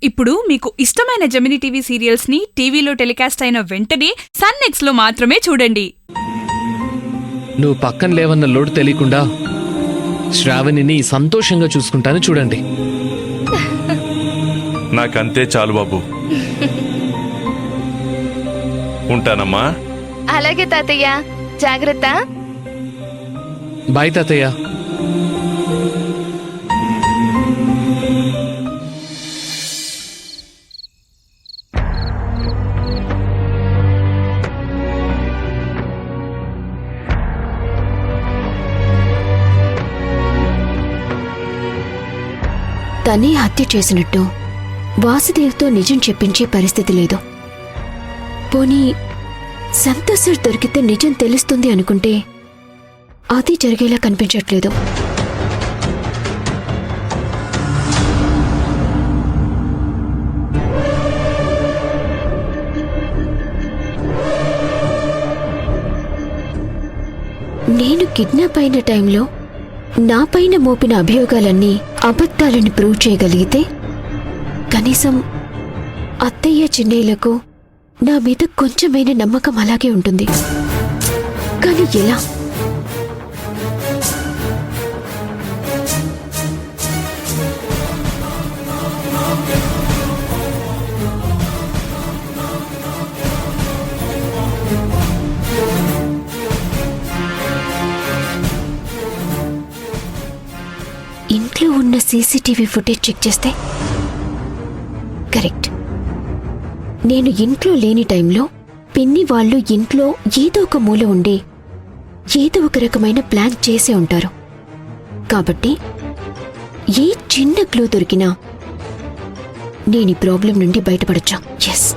ఇప్పుడు మీకు ఇష్టమైన జెమినీ టీవీ సీరియల్స్ ని టీవీలో టెలికాస్ట్ అయిన వెంటనే సన్ నెక్స్ట్ లో మాత్రమే చూడండి. నువ్వు పక్కన లేవన్న లోటు తెలియకుండా శ్రావణిని సంతోషంగా చూసుకుంటాను చూడండి. నాకంతే చాలు బాబు. ఉంటానమ్మా. అలాగే తాతయ్య, జాగ్రత్త. బాయ్ తాతయ్య. తనే హత్య చేసినట్టు వాసుదేవ్తో నిజం చెప్పించే పరిస్థితి లేదు. పోనీ సంతోష్ సార్ దొరికితే నిజం తెలుస్తుంది అనుకుంటే అది జరిగేలా కనిపించట్లేదు. నేను కిడ్నాప్ అయిన టైంలో నా పైన మోపిన అభియోగాలన్నీ అబద్ధాలని ప్రూవ్ చేయగలిగితే కనీసం అత్తయ్య చిన్నయ్యలకు నా మీద కొంచెమైన నమ్మకం అలాగే ఉంటుంది. కానీ ఎలా? ఇంట్లో ఉన్న సీసీటీవీ ఫుటేజ్ చెక్ చేస్తే కరెక్ట్. నేను ఇంట్లో లేని టైంలో పిన్ని వాళ్ళు ఇంట్లో ఏదో ఒక మూల ఉండి ఏదో ఒక రకమైన ప్లాన్ చేసే ఉంటారు. కాబట్టి ఏ చిన్న క్లూ దొరికినా నేను ఈ ప్రాబ్లం నుండి బయటపడొచ్చా. ఎస్.